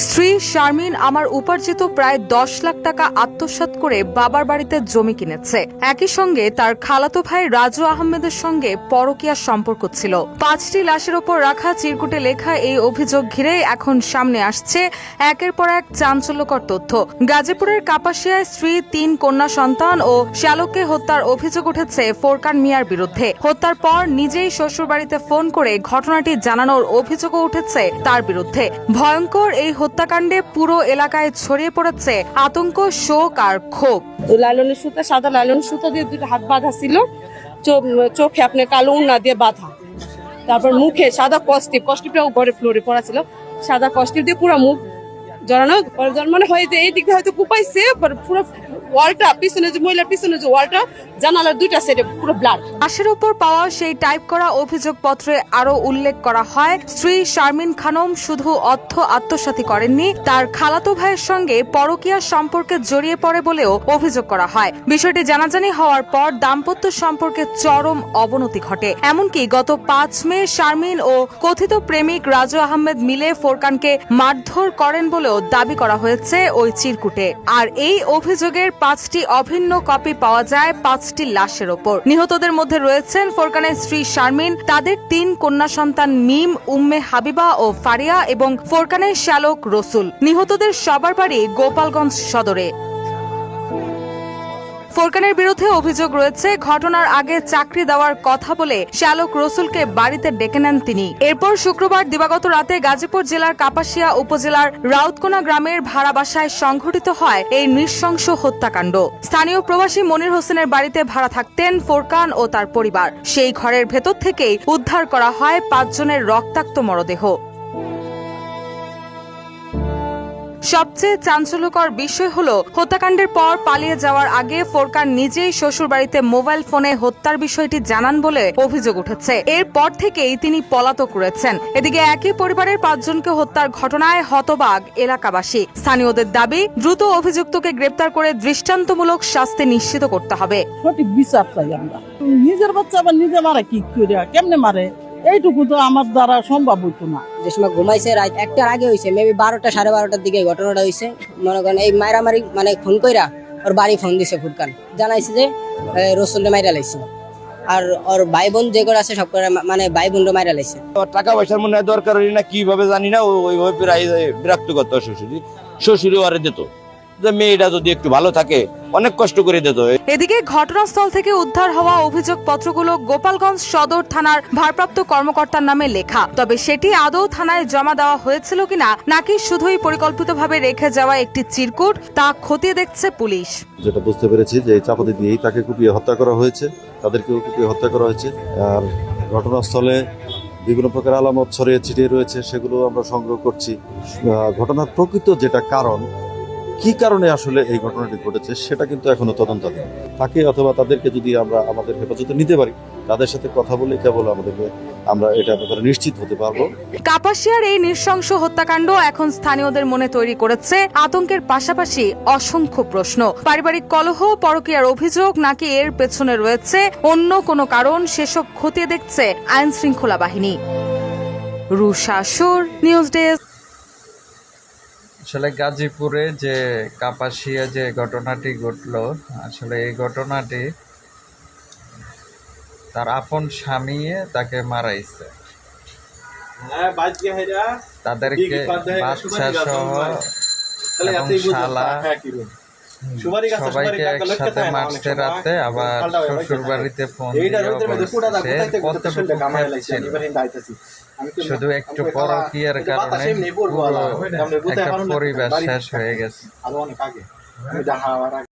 স্ত্রী শারমিন আমার উপার্জিত প্রায় 10 লাখ টাকা আত্মসাৎ করে বাবার বাড়িতে জমি কিনেছে। একই সঙ্গে তার খালাতো ভাই রাজু আহমেদের সঙ্গে পরকীয়ার সম্পর্ক ছিল। 5টি লাশের ওপর রাখা চিরকুটে লেখা এই অভিযোগ ঘিরে এখন সামনে আসছে একের পর এক চাঞ্চল্যকর তথ্য। গাজীপুরের কাপাসিয়ায় স্ত্রী, 3 কন্যা সন্তান ও শ্যালককে হত্যার অভিযোগ উঠেছে ফোরকান মিয়ার বিরুদ্ধে। হত্যার পর নিজেই শ্বশুরবাড়িতে ফোন করে ঘটনাটি জানানোর অভিযোগও উঠেছে তার বিরুদ্ধে। ভয়ঙ্কর এই হত্যাকাণ্ডে পুরো এলাকায় ছড়িয়ে পড়েছে আতঙ্ক, শোক আর ক্ষোভ। লাইলনের সুতা, সাদা লাইলনের সুতা দিয়ে 2টা হাত বাঁধা ছিল, চোখে আপনি কালো উন্না দিয়ে বাঁধা, তারপর মুখে সাদা কস্টিপটাও ঘরে ফ্লোরে পড়া ছিল, সাদা কস্টিপ দিয়ে পুরো মুখ জড়ানো। মানে হয় যে এই দিকে হয়তো কুপাইছে, পুরো ওয়ালটা পিছনে, যে মহিলার পিছনে যে ওয়ালটা, জানালার 2টা সাইডে পুরো ব্লাড। লাশের উপর পাওয়া সেই টাইপ করা অভিযোগপত্রে আরো উল্লেখ করা হয়, স্ত্রী শারমিন খানম শুধু অর্থ আত্মসাৎই করেননি, তার খালাতো ভাইয়ের সঙ্গে পরকীয়ার সম্পর্কে জড়িয়ে পড়ে বলেও অভিযোগ করা হয়। বিষয়টি জানাজানি হওয়ার পর দাম্পত্য সম্পর্কে চরম অবনতি ঘটে। এমনকি গত 5 মে শারমিন ও কথিত প্রেমিক রাজু আহমেদ মিলে ফোরকানকে মারধর করেন বলেও দাবি করা হয়েছে ওই চিরকুটে। আর এই অভিযোগের 5টি অভিন্ন কপি পাওয়া যায় 5টি লাশের ওপর। নিহতদের মধ্যে রয়েছেন ফোরকানের স্ত্রী শারমিন, তাদের 3 কন্যা সন্তান মিম, উম্মে হাবিবা ও ফারিয়া এবং ফোরকানের শ্যালক রসুল। নিহতদের সবার বাড়ি গোপালগঞ্জ সদরে। ফোরকানের বিরুদ্ধে অভিযোগ রয়েছে, ঘটনার আগে চাকরি দেওয়ার কথা বলে শ্যালক রসুলকে বাড়িতে ডেকে নেন তিনি। এরপর শুক্রবার দিবাগত রাতে গাজীপুর জেলার কাপাসিয়া উপজেলার রাউতকোনা গ্রামের ভাড়া বাসায় সংঘটিত হয় এই নৃশংস হত্যাকাণ্ড। স্থানীয় প্রবাসী মনির হোসেনের বাড়িতে ভাড়া থাকতেন ফোরকান ও তার পরিবার। সেই ঘরের ভেতর থেকেই উদ্ধার করা হয় 5 জনের রক্তাক্ত মরদেহ। সবচেয়ে চাঞ্চল্যকর বিষয় হল, হত্যাকাণ্ডের পর পালিয়ে যাওয়ার আগে ফোরকান নিজেই শ্বশুরবাড়িতে মোবাইল ফোনে হত্যার বিষয়টি জানান বলে অভিযোগ উঠেছে। এরপর থেকেই তিনি পলাতক রয়েছেন। এদিকে একই পরিবারের 5 জনকে হত্যার ঘটনায় হতবাক এলাকাবাসী। স্থানীয়দের দাবি, দ্রুত অভিযুক্তকে গ্রেপ্তার করে দৃষ্টান্তমূলক শাস্তি নিশ্চিত করতে হবে। সঠিক বিচার চাই আমরা। নিজের বাচ্চা আবার নিজে মারে, কি করে কেমনে মারে, এইটুকু তো আমার দ্বারা সম্ভব হইতো না। যে সময় ঘুমাইছে রাত 1টার আগে হয়েছে, মেবি 12টা 12:30টার দিকে ঘটনাটা হয়েছে। মনে করেন এই মারামারি মানে ফোন কইরা ওর বাড়ি ফোন দিছে ফুরকান, জানাইছে যে রসুলটা মাইরা লাইছে, আর ওর ভাই বোন যে করে আছে সব করে মানে ভাই বোনরা মাইরা লাইছে। টাকা পয়সার মনে হয় দরকার হই না, কিভাবে জানি না, ওইভাবে প্রায় বিরক্ত করতো শ্বশুরি ওরে দিত। মেয়েটা যদি একটু ভালো থাকে অনেক কষ্ট করে দিত। এদিকে ঘটনাস্থল থেকে উদ্ধার হওয়া অভিযোগপত্রগুলো গোপালগঞ্জ সদর থানার ভারপ্রাপ্ত কর্মকর্তার নামে লেখা। তবে সেটি আদৌ থানায় জমা দেওয়া হয়েছিল কিনা, নাকি শুধুই পরিকল্পিতভাবে রেখে যাওয়া একটি চিরকুট, তা খতিয়ে দেখছে পুলিশ। যেটা বুঝতে পেরেছি যে এই চাপাতি দিয়েই তাকে কুপিয়ে হত্যা করা হয়েছে, তাদেরকেও কুপিয়ে হত্যা করা হয়েছে। আর ঘটনাস্থলে বিভিন্ন প্রকার আলামত ছড়িয়ে ছিটিয়ে রয়েছে, সেগুলো আমরা সংগ্রহ করছি। ঘটনার প্রকৃত যেটা কারণ, কি কারণে আসলে এই ঘটনাটি ঘটেছে, সেটা কিন্তু এখনো তদন্তাধীন। তাকে অথবা তাদেরকে যদি আমরা আমাদের হেফাজতে নিতে পারি, তাদের সাথে কথা বলে কেবল আমরা এটা ব্যাপারে নিশ্চিত হতে পারবো। কাপাসিয়ার এই নৃশংস হত্যাকাণ্ড এখন স্থানীয়দের মনে তৈরি করেছে আতঙ্কের পাশাপাশি অসংখ্য প্রশ্ন। পারিবারিক কলহ, পরকীয়ার অভিযোগ, নাকি এর পেছনে রয়েছে অন্য কোনো কারণ, সেসব খতিয়ে দেখছে আইন শৃঙ্খলা বাহিনী। রুশা সুর, নিউজ ডেস্ক। আসলে গাজীপুরে যে কাপাসিয়া যে ঘটনাটি ঘটলো, আসলে এই ঘটনাটি তার আপন স্বামী তাকে মারাইছে, তাদেরকে বাচ্চা সহ এবং শালা সবাইকে একসাথে মারছে রাতে। আবার শ্বশুর বাড়িতে ফোন শুধু একটু পরকীয়ার কারণে একটা পরিবার শেষ হয়ে গেছে।